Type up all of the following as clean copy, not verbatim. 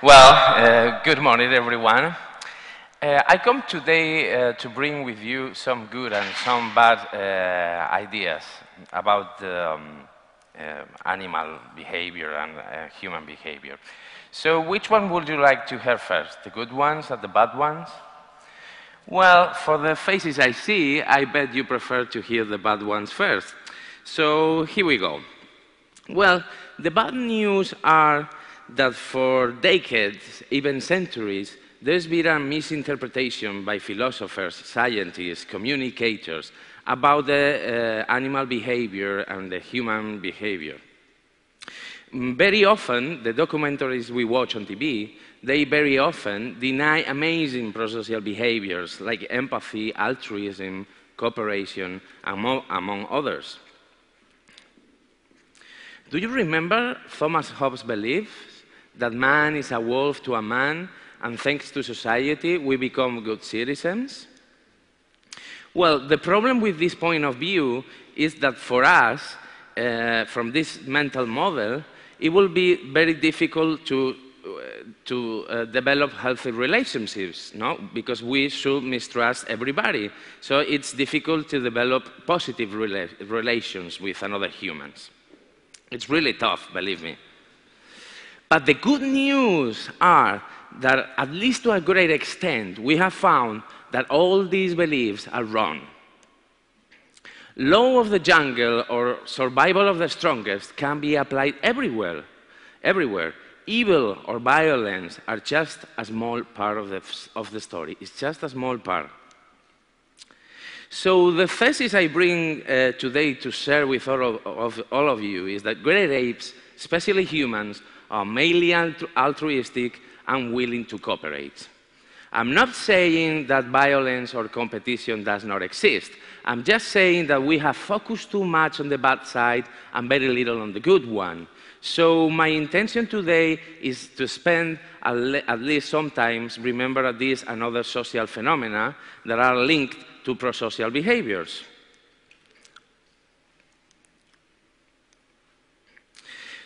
Good morning, everyone. I come today to bring with you some good and some bad ideas about animal behavior and human behavior. So which one would you like to hear first, the good ones or the bad ones? Well, for the faces I see, I bet you prefer to hear the bad ones first. So here we go. Well, the bad news are that for decades, even centuries, there's been a misinterpretation by philosophers, scientists, communicators about the animal behavior and the human behavior. Very often, the documentaries we watch on TV, they very often deny amazing prosocial behaviors like empathy, altruism, cooperation, among others. Do you remember Thomas Hobbes' belief that man is a wolf to a man, and thanks to society, we become good citizens? Well, the problem with this point of view is that for us, from this mental model, it will be very difficult to develop healthy relationships, no? Because we should mistrust everybody. So it's difficult to develop positive relations with other humans. It's really tough, believe me. But the good news are that, at least to a great extent, we have found that all these beliefs are wrong. Law of the jungle or survival of the strongest can be applied everywhere. Evil or violence are just a small part of the story. It's just a small part. So the thesis I bring today to share with all of you is that great apes, especially humans, are mainly altruistic and willing to cooperate. I'm not saying that violence or competition does not exist. I'm just saying that we have focused too much on the bad side and very little on the good one. So my intention today is to spend at least sometimes remember these and other social phenomena that are linked to prosocial behaviors.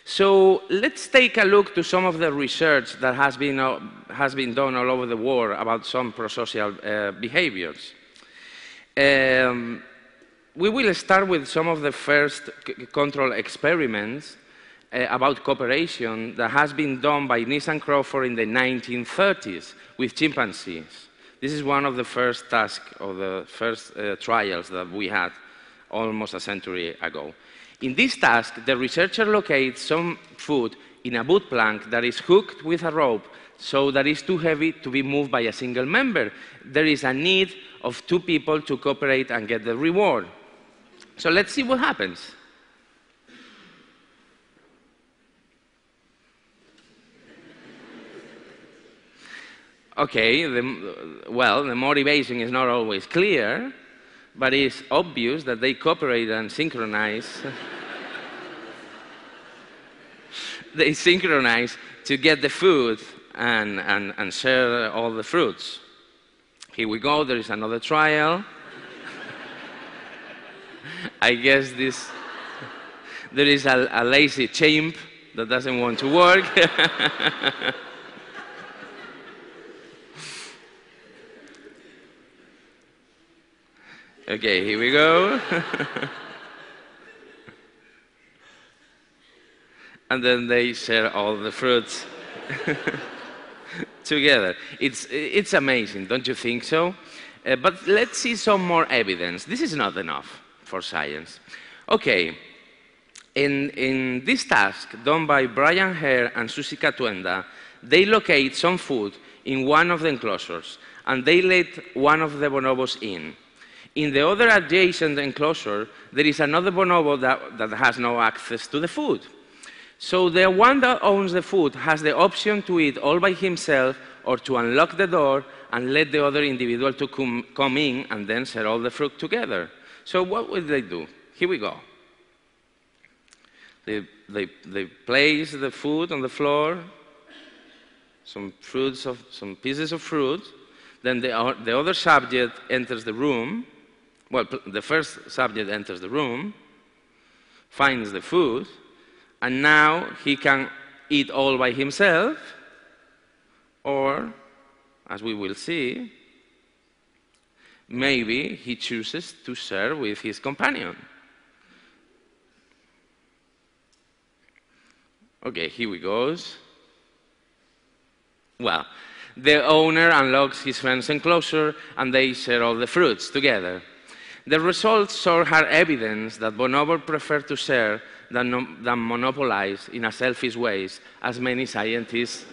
So let's take a look to some of the research that has been done all over the world about some prosocial behaviors. We will start with some of the first control experiments about cooperation that has been done by Nice and Crawford in the 1930s with chimpanzees. This is one of the first tasks or the first trials that we had almost a century ago. In this task, the researcher locates some food in a boot plank that is hooked with a rope, so that is too heavy to be moved by a single member. There is a need of two people to cooperate and get the reward. So let's see what happens. Okay, the motivation is not always clear, but it's obvious that they cooperate and synchronize. They synchronize to get the food and share all the fruits. Here we go, there is another trial. I guess there is a lazy chimp that doesn't want to work. Okay, here we go. And then they share all the fruits together. It's amazing, don't you think so? But let's see some more evidence. This is not enough for science. Okay, in this task done by Brian Hare and Susi Katuenda, they locate some food in one of the enclosures, and they let one of the bonobos in. In the other adjacent enclosure, there is another bonobo that has no access to the food. So the one that owns the food has the option to eat all by himself or to unlock the door and let the other individual to come in and then share all the fruit together. So what will they do? Here we go. They place the food on the floor, some pieces of fruit, then the other subject enters the room. Well, the first subject enters the room, finds the food, and now he can eat all by himself, Or, as we will see, maybe he chooses to share with his companion. Okay, here we go. Well, the owner unlocks his friend's enclosure and they share all the fruits together. The results are hard evidence that bonobos prefer to share than monopolize in a selfish way, as many scientists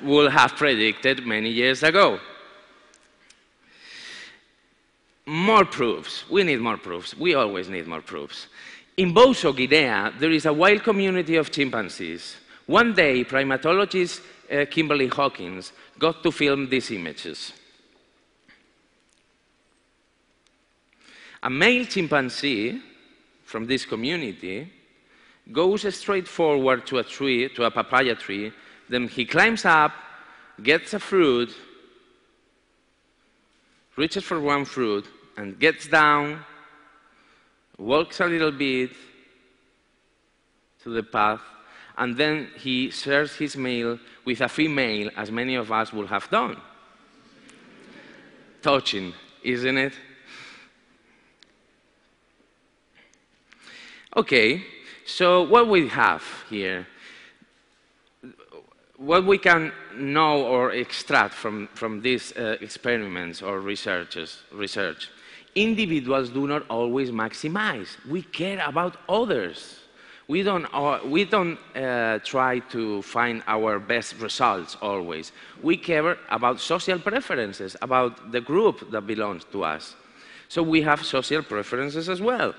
would have predicted many years ago. More proofs. We need more proofs. We always need more proofs. In Boso, Guinea, there is a wild community of chimpanzees. One day, primatologist Kimberly Hawkins got to film these images. A male chimpanzee from this community goes straight forward to a tree, to a papaya tree, then he climbs up, gets a fruit, reaches for one fruit, and gets down, walks a little bit to the path, and then he shares his meal with a female, as many of us would have done. Touching, isn't it? Okay, so what we have here, what we can know or extract from these experiments or research, individuals do not always maximize. We care about others. We don't try to find our best results always. We care about social preferences, about the group that belongs to us. So we have social preferences as well.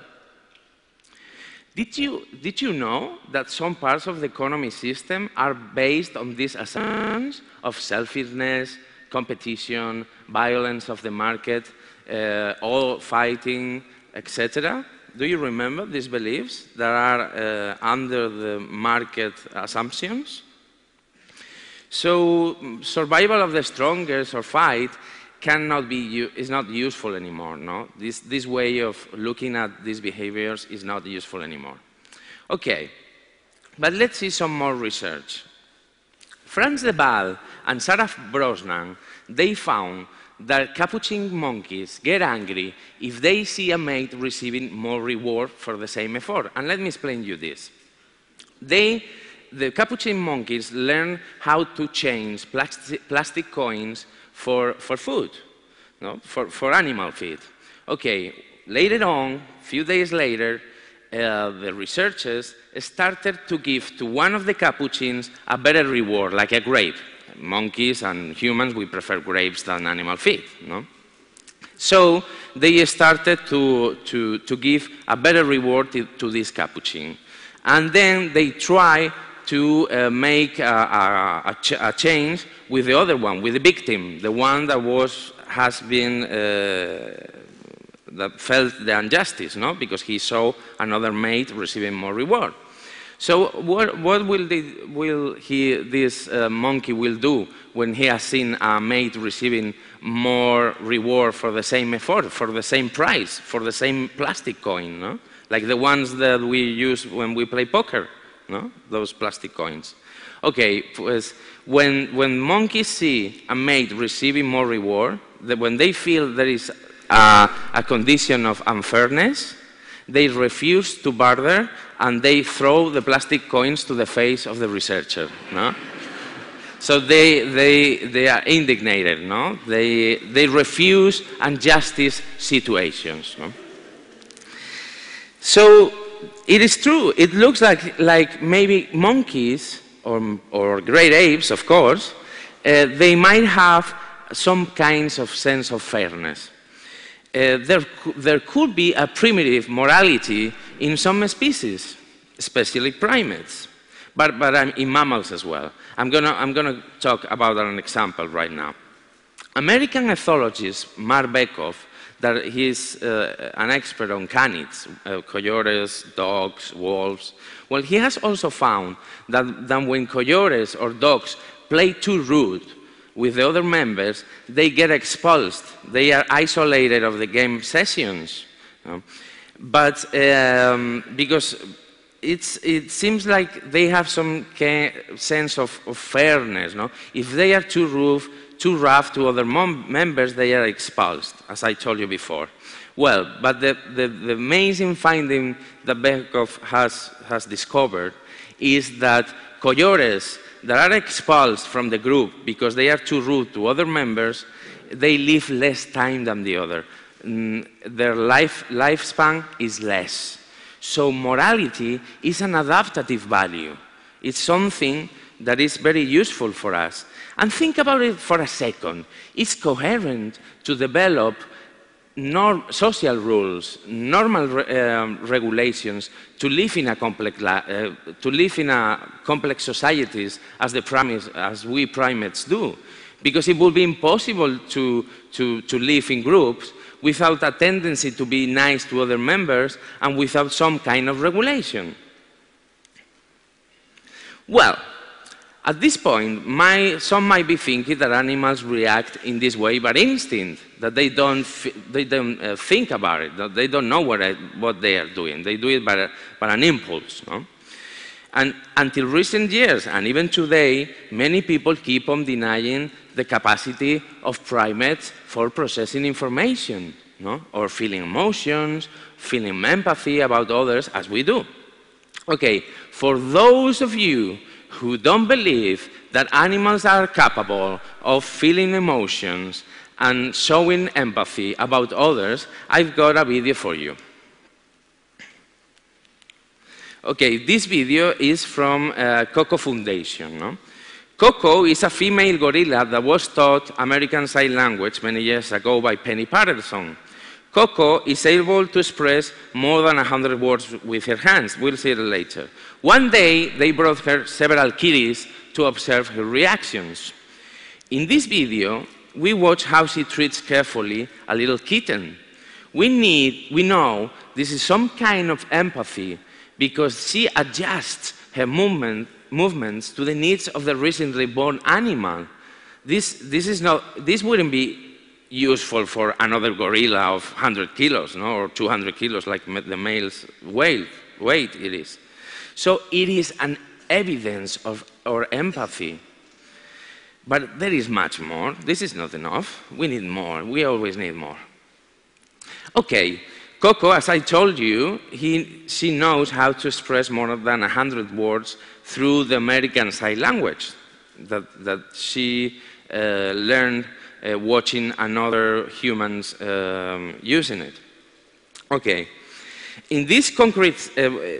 Did you know that some parts of the economy system are based on these assumptions of selfishness, competition, violence of the market, all fighting, etc.? Do you remember these beliefs that are under the market assumptions? So survival of the strongest or fight is not useful anymore, no? This way of looking at these behaviors is not useful anymore. Okay, but let's see some more research. Franz de Waal and Sarah Brosnan, they found that capuchin monkeys get angry if they see a mate receiving more reward for the same effort. And let me explain you this. The capuchin monkeys learn how to change plastic coins for food, no? for animal feed. Okay, later on, a few days later, the researchers started to give to one of the capuchins a better reward, like a grape. Monkeys and humans, we prefer grapes than animal feed, no? So they started to give a better reward to this capuchin. And then they try to make a change with the other one, with the victim, the one that that felt the injustice, no? Because he saw another mate receiving more reward. So what will this monkey will do when he has seen a mate receiving more reward for the same effort, for the same price, for the same plastic coin, no? Like the ones that we use when we play poker, no? Those plastic coins. Okay, when monkeys see a mate receiving more reward, when they feel there is a condition of unfairness, they refuse to barter and they throw the plastic coins to the face of the researcher, no? So they are indignated, no? They refuse injustice situations, no? So it is true. It looks like maybe monkeys or great apes, of course, they might have some kinds of sense of fairness. There could be a primitive morality in some species, especially primates, but in mammals as well. I'm gonna talk about an example right now. American ethologist Mark Bekoff, that he's an expert on canids, coyotes, dogs, wolves. Well, he has also found that when coyotes or dogs play too rude with the other members, they get expulsed. They are isolated of the game sessions. But because it seems like they have some sense of fairness. No? If they are too rough to other members, they are expulsed, as I told you before. Well, but the amazing finding that Beckhoff has discovered is that coyotes that are expulsed from the group because they are too rude to other members, they live less time than the other. Their lifespan is less. So morality is an adaptative value. It's something that is very useful for us. And think about it for a second. It's coherent to develop social rules, normal regulations to live in a complex societies as we primates do, because it would be impossible to live in groups without a tendency to be nice to other members and without some kind of regulation. Well, at this point, some might be thinking that animals react in this way by instinct, that they don't think about it, that they don't know what they are doing. They do it by an impulse. No? And until recent years, and even today, many people keep on denying the capacity of primates for processing information, no? Or feeling emotions, feeling empathy about others, as we do. Okay, for those of you who don't believe that animals are capable of feeling emotions and showing empathy about others, I've got a video for you. Okay, this video is from Coco Foundation. No? Coco is a female gorilla that was taught American Sign Language many years ago by Penny Patterson. Coco is able to express more than 100 words with her hands. We'll see it later. One day, they brought her several kitties to observe her reactions. In this video, we watch how she treats carefully a little kitten. We know this is some kind of empathy because she adjusts her movements to the needs of the recently born animal. This wouldn't be useful for another gorilla of 100 kilos, no? Or 200 kilos, like the male's weight it is. So it is an evidence of our empathy. But there is much more. This is not enough. We need more. We always need more. Okay, Coco, as I told you, she knows how to express more than 100 words through the American Sign Language that she learned watching another humans using it. Okay, in this concrete,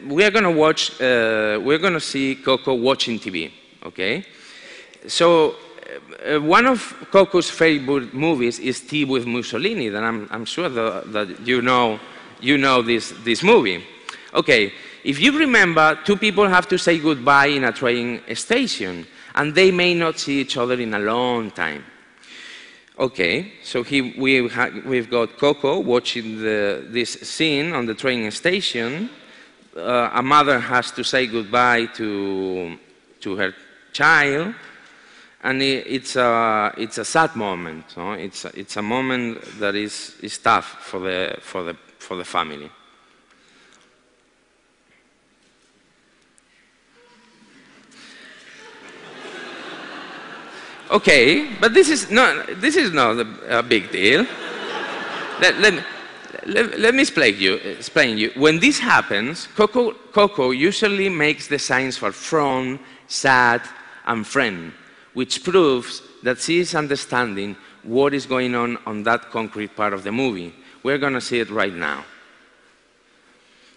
we are going to watch. We're going to see Coco watching TV. Okay, so one of Coco's favorite movies is Tea with Mussolini. That I'm sure that you know this movie. Okay, if you remember, two people have to say goodbye in a train station, and they may not see each other in a long time. Okay, so we've got Coco watching this scene on the train station. A mother has to say goodbye to her child, and it's a sad moment. No? It's a moment that is tough for the family. Okay, but this is not a big deal. Let me explain you. When this happens, Coco usually makes the signs for frown, sad, and friend, which proves that she is understanding what is going on that concrete part of the movie. We're going to see it right now.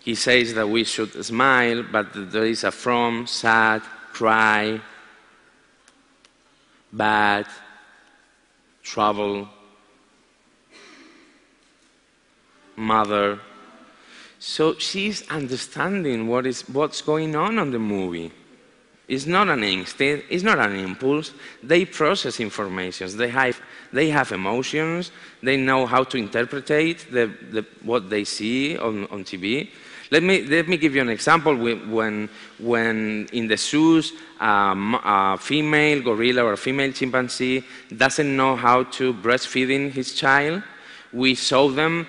He says that we should smile, but there is a frown, sad, cry, bad, trouble, mother. So she's understanding what's going on the movie. It's not an instinct, it's not an impulse. They process information. They have emotions. They know how to interpret what they see on TV. Let me give you an example. When in the zoos, a female gorilla or a female chimpanzee doesn't know how to breastfeeding his child, we show them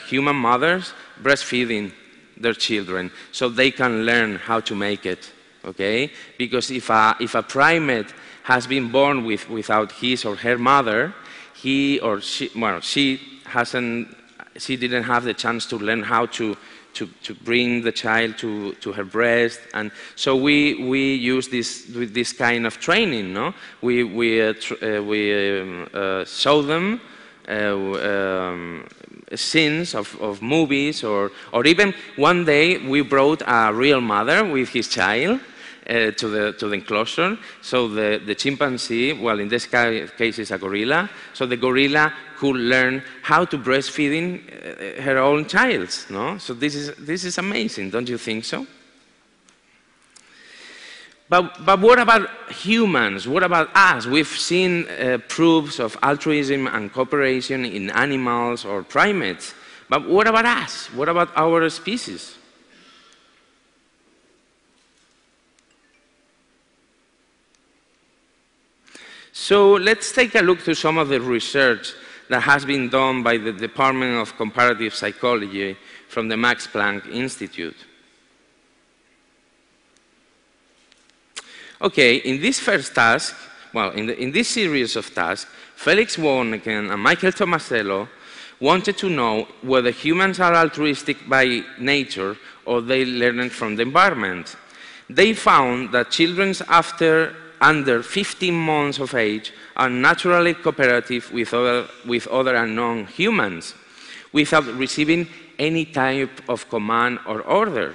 human mothers breastfeeding their children so they can learn how to make it, okay? Because if a primate has been born without his or her mother, he or she, well, she didn't have the chance to learn how to bring the child to her breast, and so we use this kind of training, no? We show them scenes of movies, or even one day we brought a real mother with his child to the enclosure. So the chimpanzee, well, in this case is a gorilla, so the gorilla could learn how to breastfeeding her own child, no? So this is amazing, don't you think so? But what about humans? What about us? We've seen proofs of altruism and cooperation in animals or primates. But what about us? What about our species? So let's take a look to some of the research that has been done by the Department of Comparative Psychology from the Max Planck Institute. Okay, in this first task, well, in this series of tasks, Felix Warneken and Michael Tomasello wanted to know whether humans are altruistic by nature or they learn it from the environment. They found that children under 15 months of age are naturally cooperative with other unknown humans without receiving any type of command or order.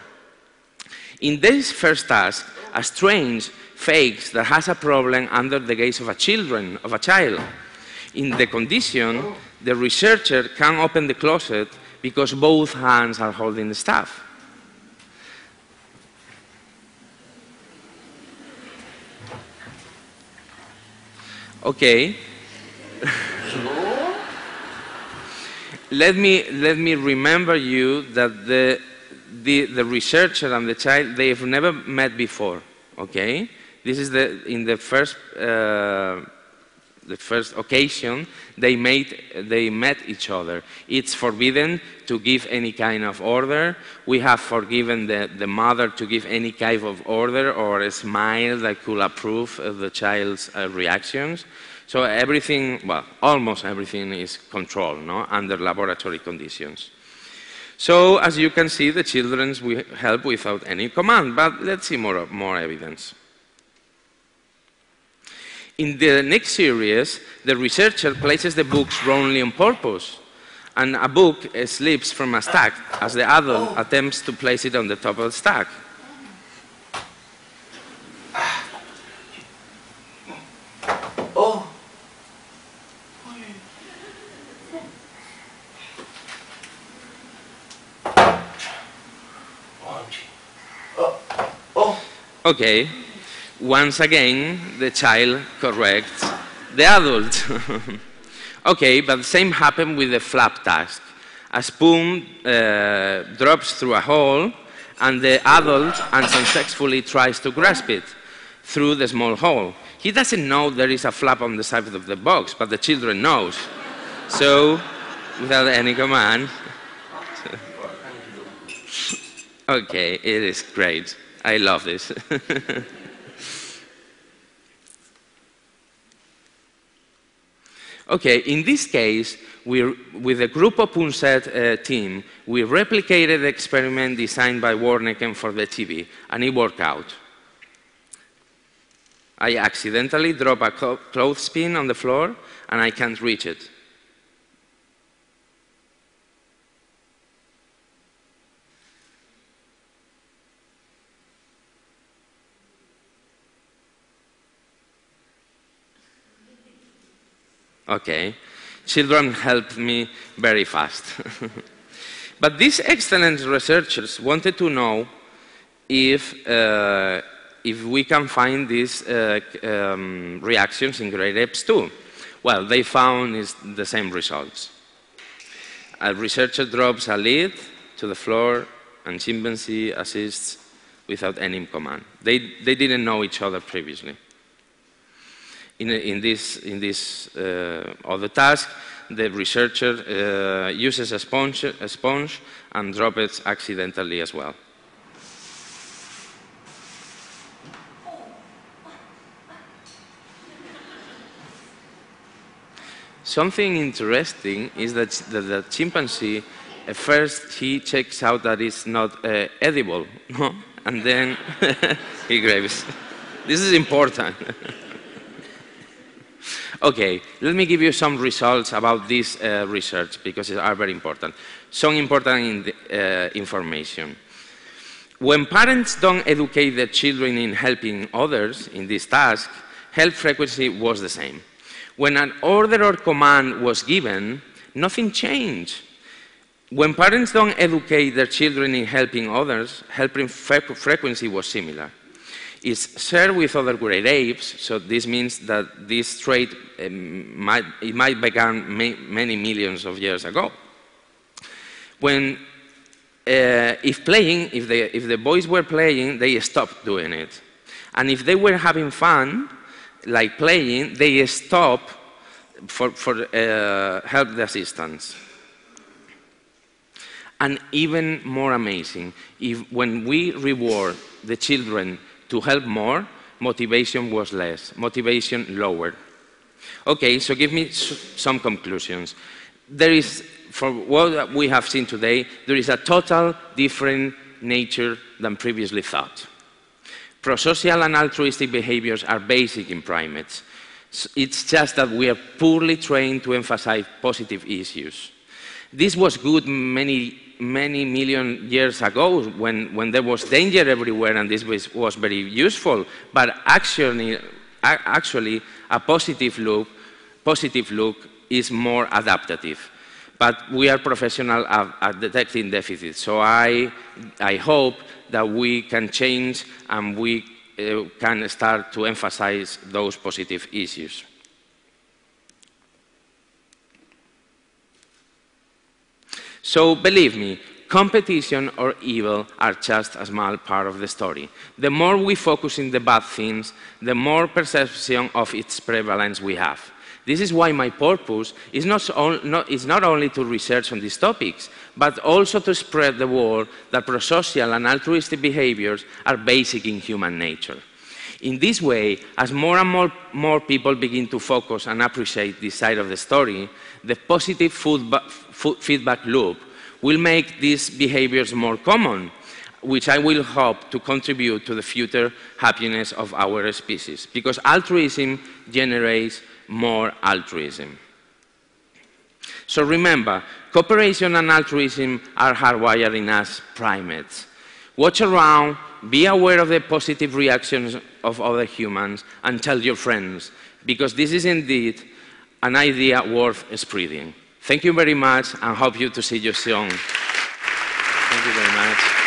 In this first task, a strange fakes that has a problem under the gaze of a child. In the condition, the researcher can open the closet because both hands are holding the stuff. Okay. Let me remember you that the researcher and the child, they have never met before. Okay. This is in the first occasion they met each other. It's forbidden to give any kind of order. We have forbidden the mother to give any kind of order or a smile that could approve of the child's reactions. So everything, well, almost everything is controlled, no, under laboratory conditions. So as you can see, the children will help without any command, but let's see more evidence. In the next series, the researcher places the books wrongly on purpose, and a book slips from a stack as the adult attempts to place it on the top of the stack. Okay. Once again, the child corrects the adult. Okay, but the same happened with the flap task. A spoon drops through a hole, and the adult unsuccessfully tries to grasp it through the small hole. He doesn't know there is a flap on the side of the box, but the children knows. So, without any command. Okay, it is great. I love this. Okay, in this case, with a group of Punset team, we replicated the experiment designed by Warneken for the TV, and it worked out. I accidentally drop a clothespin on the floor, and I can't reach it. Okay, children helped me very fast. But these excellent researchers wanted to know if we can find these reactions in great apes too. Well, they found the same results. A researcher drops a lid to the floor, and chimpanzee assists without any command. They didn't know each other previously. In this other task, the researcher uses a sponge and drops it accidentally as well. Something interesting is that the chimpanzee, at first he checks out that it's not edible, and then he grabs. This is important. Okay, let me give you some results about this research, because they are very important. Some important information. When parents don't educate their children in helping others in this task, help frequency was the same. When an order or command was given, nothing changed. When parents don't educate their children in helping others, helping frequency was similar. It's shared with other great apes, so this means that this trait might begin many millions of years ago. When, if the boys were playing, they stopped doing it. And if they were having fun, like playing, they stop for help the assistance. And even more amazing, when we reward the children to help more, motivation was less, motivation lower. Okay, so give me some conclusions. There is, for what we have seen today, there is a total different nature than previously thought. Prosocial and altruistic behaviors are basic in primates. It's just that we are poorly trained to emphasize positive issues. This was good many million years ago when there was danger everywhere and this was very useful, but actually a positive look is more adaptive. But we are professional at detecting deficits, so I hope that we can change and we can start to emphasize those positive issues. So believe me, competition or evil are just a small part of the story. The more we focus on the bad things, the more perception of its prevalence we have. This is why my purpose is not only to research on these topics, but also to spread the word that prosocial and altruistic behaviors are basic in human nature. In this way, as more and more people begin to focus and appreciate this side of the story, the positive feedback loop will make these behaviors more common, which I will hope to contribute to the future happiness of our species, because altruism generates more altruism. So remember, cooperation and altruism are hardwired in us primates. Watch around, be aware of the positive reactions of other humans, and tell your friends, because this is indeed an idea worth spreading. Thank you very much, and hope to see you soon. Thank you very much.